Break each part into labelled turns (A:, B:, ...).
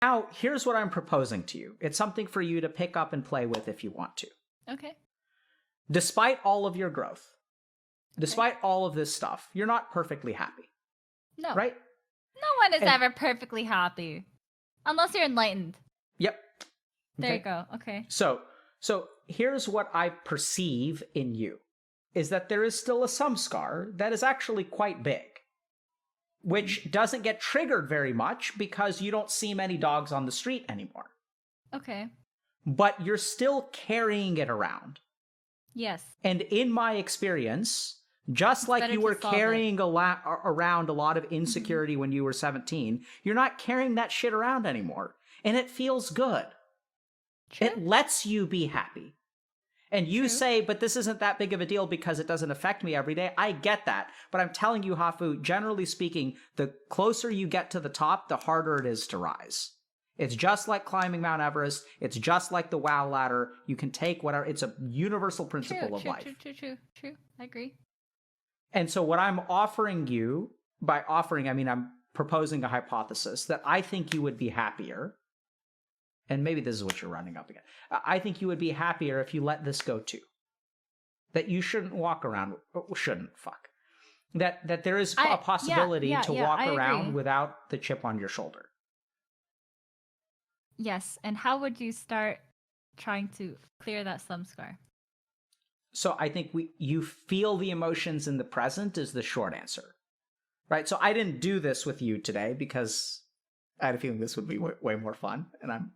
A: Now, here's what I'm proposing to you. It's something for you to pick up and play with if you want to.
B: Okay.
A: Despite all of your growth, despite all of this stuff, you're not perfectly happy.
B: No.
A: Right?
B: No one is ever perfectly happy. Unless you're enlightened.
A: Yep.
B: There you go. Okay.
A: So here's what I perceive in you, is that there is still a samskar that is actually quite big, which doesn't get triggered very much because you don't see many dogs on the street anymore.
B: Okay.
A: But you're still carrying it around.
B: Yes.
A: And in my experience, just like you were carrying around a lot of insecurity when you were 17, you're not carrying that shit around anymore. And it feels good. True. It lets you be happy. And you say, but this isn't that big of a deal because it doesn't affect me every day. I get that. But I'm telling you, Hafu, generally speaking, the closer you get to the top, the harder it is to rise. It's just like climbing Mount Everest. It's just like the WoW ladder. You can take whatever. It's a universal principle of life.
B: True. I agree.
A: And so what I'm offering you, by offering, I mean, I'm proposing a hypothesis that I think you would be happier. And maybe this is what you're running up again. I think you would be happier if you let this go too. That you shouldn't walk around, That there is a possibility to walk around without the chip on your shoulder.
B: Yes, and how would you start trying to clear that samskar?
A: So I think you feel the emotions in the present is the short answer. Right? So I didn't do this with you today because I had a feeling this would be way more fun, and I'm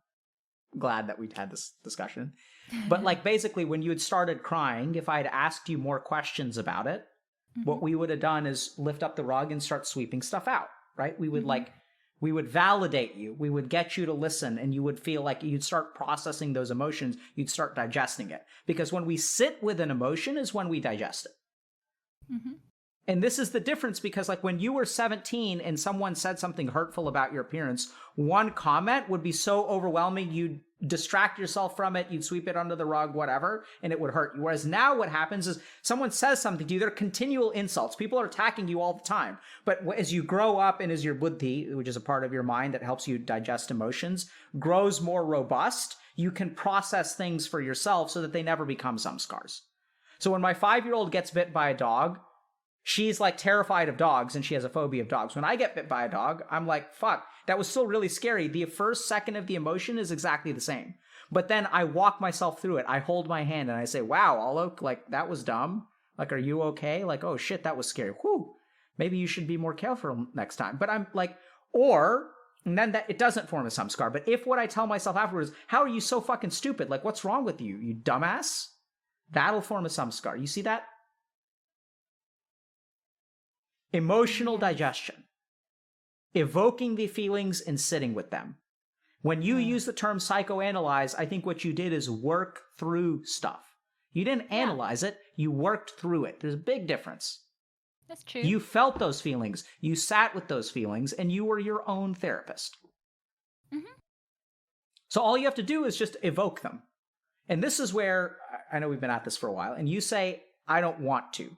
A: glad that we'd had this discussion. But like basically when you had started crying, if I had asked you more questions about it, what we would have done is lift up the rug and start sweeping stuff out, right? We would we would validate you. We would get you to listen, and you would feel like you'd start processing those emotions. You'd start digesting it. Because when we sit with an emotion is when we digest it. And this is the difference, because like when you were 17 and someone said something hurtful about your appearance, one comment would be so overwhelming, you'd distract yourself from it, you'd sweep it under the rug, whatever, and it would hurt you. Whereas now what happens is someone says something to you, they're continual insults. People are attacking you all the time. But as you grow up and as your buddhi, which is a part of your mind that helps you digest emotions, grows more robust, you can process things for yourself so that they never become samskars. So when my 5-year-old gets bit by a dog, she's like terrified of dogs and she has a phobia of dogs. When I get bit by a dog, I'm like, fuck, that was still really scary. The first second of the emotion is exactly the same. But then I walk myself through it. I hold my hand and I say, wow, Alok, like that was dumb. Like, are you okay? Like, oh shit, that was scary. Whew, maybe you should be more careful next time. But I'm like, and then that it doesn't form a samskar. But if what I tell myself afterwards, how are you so fucking stupid? Like, what's wrong with you? You dumbass? That'll form a samskar. You see that? Emotional digestion. Evoking the feelings and sitting with them. When you use the term psychoanalyze, I think what you did is work through stuff. You didn't analyze it, you worked through it. There's a big difference.
B: That's true.
A: You felt those feelings, you sat with those feelings, and you were your own therapist. So all you have to do is just evoke them. And this is where, I know we've been at this for a while, and you say, I don't want to.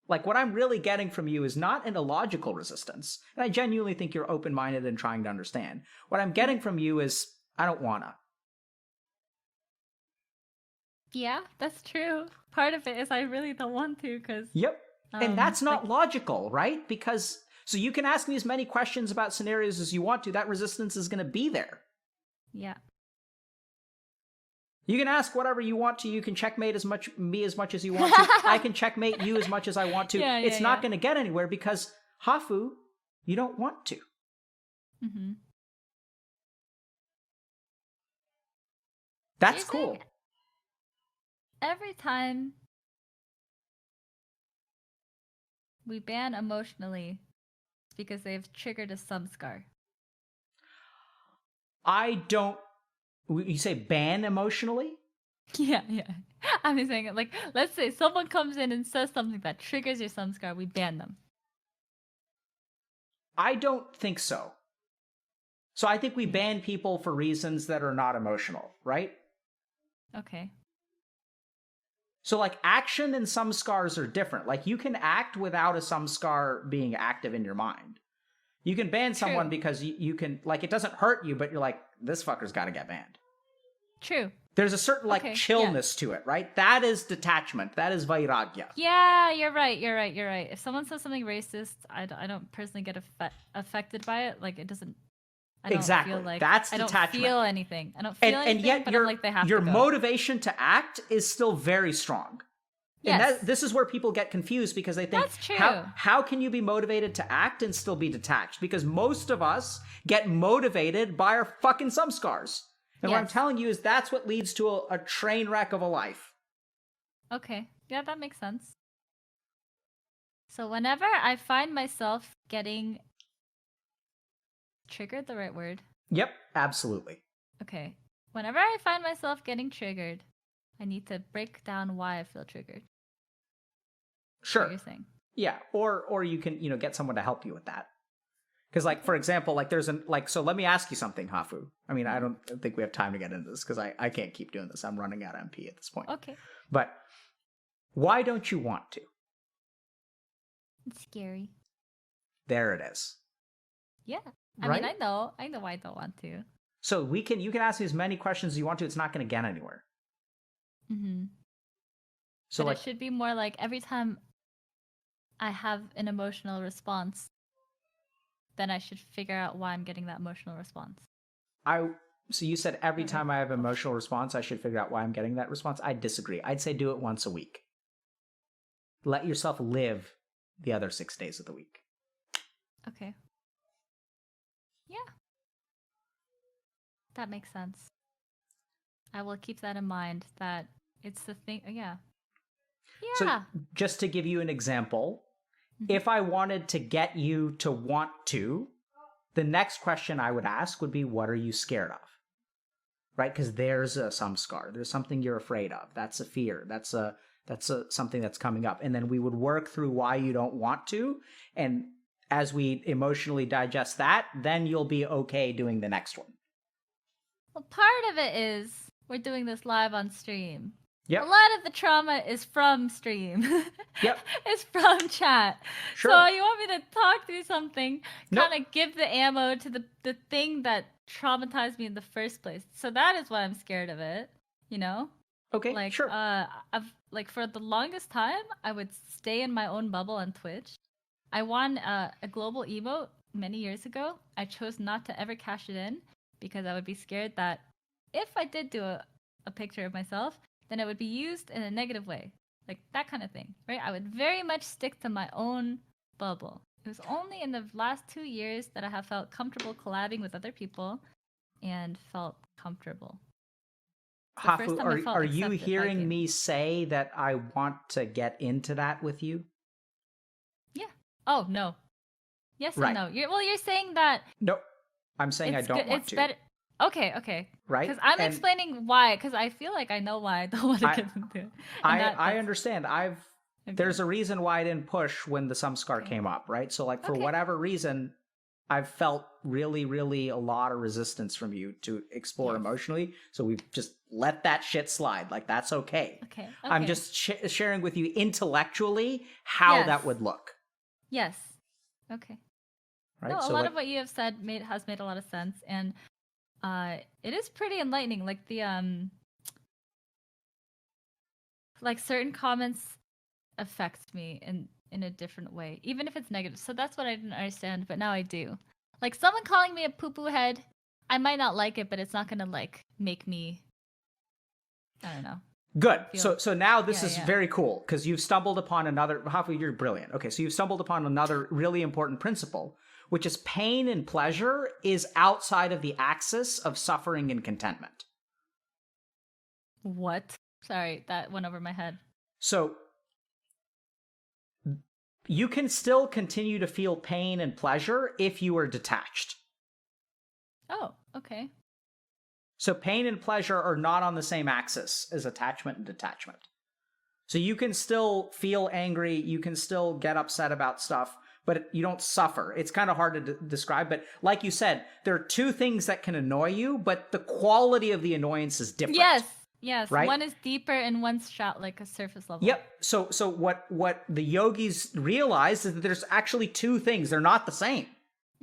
A: Like, what I'm really getting from you is not an illogical resistance. And I genuinely think you're open-minded and trying to understand. What I'm getting from you is, I don't wanna.
B: Yeah, that's true. Part of it is I really don't want to, because...
A: Yep. And that's not logical, right? Because, so you can ask me as many questions about scenarios as you want to. That resistance is going to be there.
B: Yeah.
A: You can ask whatever you want to. You can checkmate me as much as you want to. I can checkmate you as much as I want to. It's not going to get anywhere because, Hafu, you don't want to. That's cool.
B: Every time we ban emotionally, it's because they've triggered a samskar.
A: I don't... You say ban emotionally?
B: Yeah. I'm saying it like, let's say someone comes in and says something that triggers your samskar, we ban them.
A: I don't think so. So I think we ban people for reasons that are not emotional, right?
B: Okay.
A: So like action and samskars are different. Like you can act without a samskar being active in your mind. You can ban someone
B: True.
A: because you can, like, it doesn't hurt you, but you're like, this fucker's got to get banned.
B: True.
A: There's a certain, like,
B: Okay,
A: chillness to it, right? That is detachment. That is vairagya.
B: Yeah, you're right. If someone says something racist, I don't personally get affected by it. Like, it doesn't. I don't
A: Exactly.
B: feel like
A: That's
B: I don't
A: detachment.
B: feel anything. I don't feel anything,
A: and yet
B: but
A: your,
B: I'm like, they have
A: your
B: to go.
A: motivation to act is still very strong.
B: Yes.
A: And this is where people get confused because they think,
B: That's true.
A: how can you be motivated to act and still be detached? Because most of us get motivated by our fucking samskars. And what I'm
B: Yes.
A: telling you is that's what leads to a train wreck of a life.
B: Okay. Yeah, that makes sense. So whenever I find myself getting triggered, the right word?
A: Yep, absolutely.
B: Okay. Whenever I find myself getting triggered, I need to break down why I feel triggered.
A: Sure.
B: What you're saying.
A: Yeah, or you can, get someone to help you with that. Because, like, for example, like, so let me ask you something, Hafu. I mean, I don't think we have time to get into this because I can't keep doing this. I'm running out of MP at this point.
B: Okay.
A: But why don't you want to?
B: It's scary.
A: There it is.
B: Yeah. I
A: Right?
B: mean, I know why I don't want to.
A: So you can ask me as many questions as you want to. It's not going to get anywhere.
B: Mm-hmm.
A: So,
B: But
A: like,
B: it should be more like every time I have an emotional response, then I should figure out why I'm getting that emotional response.
A: so you said every
B: Okay.
A: time I have an emotional response, I should figure out why I'm getting that response. I disagree. I'd say do it once a week. Let yourself live the other 6 days of the week.
B: Okay. Yeah. That makes sense. I will keep that in mind, that it's the thing. Yeah.
A: So
B: Yeah.
A: just to give you an example,
B: Mhm.
A: if I wanted to get you to want to, the next question I would ask would be, what are you scared of? Right? Because there's some scar. There's something you're afraid of. That's a fear. That's something that's coming up. And then we would work through why you don't want to. And as we emotionally digest that, then you'll be okay doing the next one.
B: Well, part of it is we're doing this live on stream.
A: Yep.
B: A lot of the trauma is from stream.
A: Yep.
B: It's from chat.
A: Sure.
B: So you want me to talk through something,
A: Nope.
B: kind of give the ammo to the thing that traumatized me in the first place. So that is why I'm scared of it, you know?
A: Okay,
B: Like,
A: sure.
B: I've, like, for the longest time, I would stay in my own bubble on Twitch. I won a global emote many years ago. I chose not to ever cash it in because I would be scared that if I did do a picture of myself, then it would be used in a negative way. Like, that kind of thing, right? I would very much stick to my own bubble. It was only in the last 2 years that I have felt comfortable collabing with other people and felt comfortable. The first
A: Hafu,
B: time I felt
A: are you
B: accepted by
A: hearing
B: game.
A: me say that I want to get into that with you?
B: Yeah. Oh, no. Yes
A: Right.
B: and no. You're saying that
A: Nope. I'm saying I
B: it's
A: don't
B: good.
A: want
B: It's
A: to.
B: better. Okay.
A: Right?
B: Because I'm
A: And
B: explaining why. Because I feel like I know why I don't want to
A: I-
B: get into it.
A: I
B: that's-
A: understand.
B: okay.
A: There's a reason why I didn't push when the Samskar
B: Okay.
A: came up, right? So, like, for
B: Okay.
A: whatever reason, I've felt really, really a lot of resistance from you to explore
B: Yes.
A: emotionally. So we've just let that shit slide. Like, that's okay.
B: Okay.
A: I'm just sharing with you intellectually how
B: Yes.
A: that would look.
B: Yes. Okay.
A: Right?
B: No, a
A: So,
B: lot
A: like,
B: of what you have said has made a lot of sense, and it is pretty enlightening. Like like certain comments affect me in a different way, even if it's negative. So that's what I didn't understand, but now I do. Like someone calling me a poo-poo head, I might not like it, but it's not gonna like make me. I don't know.
A: good.
B: feel-
A: So now this
B: Yeah,
A: is
B: yeah.
A: very cool because you've stumbled upon another. Hafu, you're brilliant. Okay, so you've stumbled upon another really important principle, which is pain and pleasure is outside of the axis of suffering and contentment.
B: What? Sorry, that went over my head.
A: So you can still continue to feel pain and pleasure if you are detached.
B: Oh, okay.
A: So pain and pleasure are not on the same axis as attachment and detachment. So you can still feel angry, you can still get upset about stuff, but you don't suffer. It's kind of hard to describe, but like you said, there are two things that can annoy you, but the quality of the annoyance is different.
B: Yes.
A: Right?
B: One is deeper and one's shot like a surface level.
A: Yep. So what the yogis realized is that there's actually two things. They're not the same.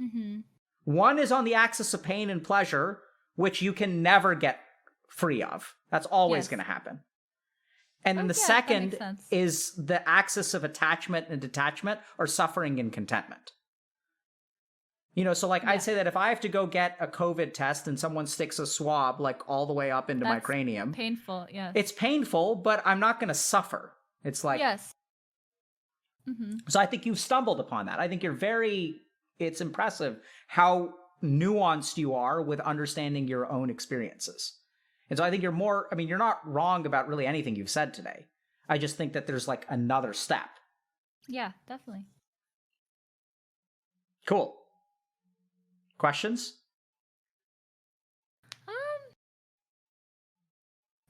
B: Mm-hmm.
A: One is on the axis of pain and pleasure, which you can never get free of. That's always
B: Yes.
A: going to happen. And then the
B: yeah, that makes
A: second
B: sense.
A: is the axis of attachment and detachment, or suffering and contentment. You know, so like
B: Yeah.
A: I'd say that if I have to go get a COVID test and someone sticks a swab like all the way up into my
B: That's
A: cranium,
B: painful. Yes.
A: it's painful, but I'm not going to suffer. It's like,
B: yes. Mm-hmm.
A: so I think you've stumbled upon that. I think it's impressive how nuanced you are with understanding your own experiences. And so I think you're not wrong about really anything you've said today. I just think that there's like another step.
B: Yeah, definitely.
A: Cool. Questions?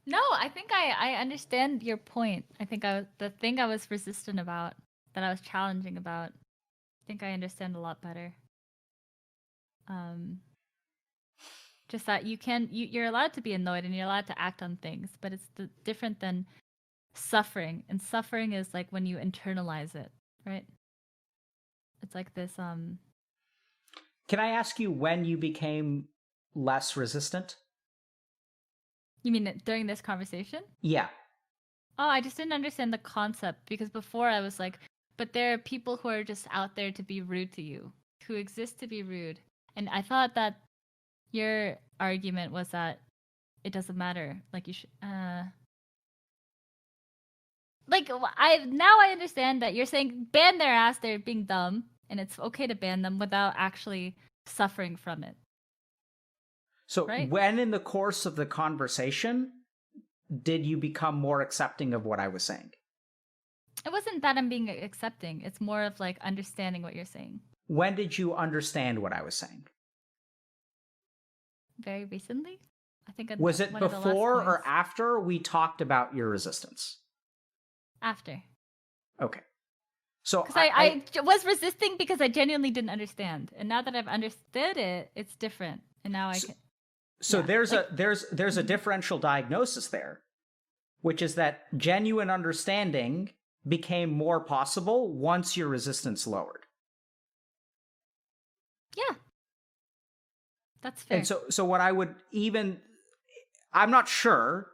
B: No, I think I understand your point. I think the thing I was resistant about, that I was challenging about, I think I understand a lot better. Just that you're allowed to be annoyed and you're allowed to act on things, but it's different than suffering. And suffering is like when you internalize it, right? It's like this.
A: Can I ask you when you became less resistant?
B: You mean during this conversation?
A: Yeah.
B: Oh, I just didn't understand the concept, because before I was like, but there are people who are just out there to be rude to you, who exist to be rude. And I thought that your argument was that it doesn't matter. Like you should, like I understand that you're saying ban their ass, they're being dumb, and it's okay to ban them without actually suffering from it.
A: So
B: right?
A: when in the course of the conversation did you become more accepting of what I was saying?
B: It wasn't that I'm being accepting. It's more of like understanding what you're saying.
A: When did you understand what I was saying?
B: Very recently? I think
A: Was it
B: one of the last
A: before or
B: points.
A: after we talked about your resistance?
B: After.
A: Okay. So
B: Because I was resisting because I genuinely didn't understand. And now that I've understood it, it's different. And now I can.
A: So
B: yeah,
A: there's
B: like,
A: a differential diagnosis there, which is that genuine understanding became more possible once your resistance lowered.
B: Yeah. That's fair.
A: And so what I would I'm not sure,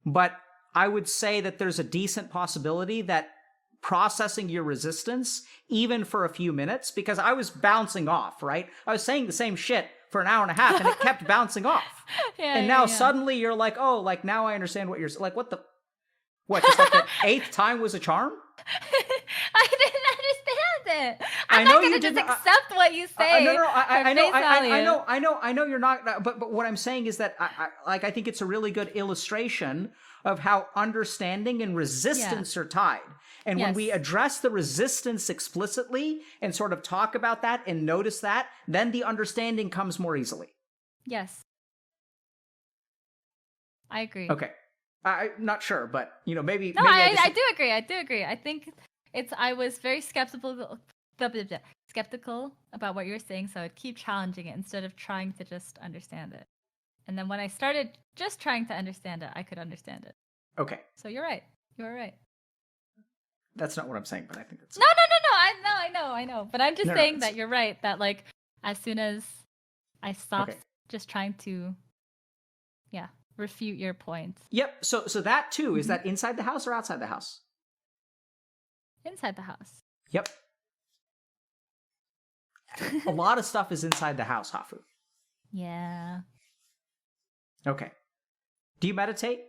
A: but I would say that there's a decent possibility that processing your resistance, even for a few minutes, because I was bouncing off, right? I was saying the same shit for an hour and a half and it kept bouncing off. And now suddenly you're like, oh, like now I understand what you're like. What, just like the eighth time was a charm?
B: I didn't understand it.
A: I know
B: not
A: you
B: gonna just
A: didn't.
B: accept what you say.
A: No, I know. You're not. But what I'm saying is that I think it's a really good illustration of how understanding and resistance are tied. And when we address the resistance explicitly and sort of talk about that and notice that, then the understanding comes more easily.
B: Yes. I agree.
A: Okay. I'm not sure, but maybe.
B: No,
A: maybe
B: I do agree. I think I was very skeptical about what you were saying, so I'd keep challenging it instead of trying to just understand it. And then when I started just trying to understand it, I could understand it.
A: Okay.
B: So you're right. You're right.
A: That's not what I'm saying, but I think that's...
B: No. I know. But I'm just saying that you're right, that like as soon as I stopped just trying to refute your points.
A: Yep. So that too, is that inside the house or outside the house?
B: Inside the house.
A: Yep. A lot of stuff is inside the house, Hafu.
B: Yeah.
A: Okay. Do you meditate?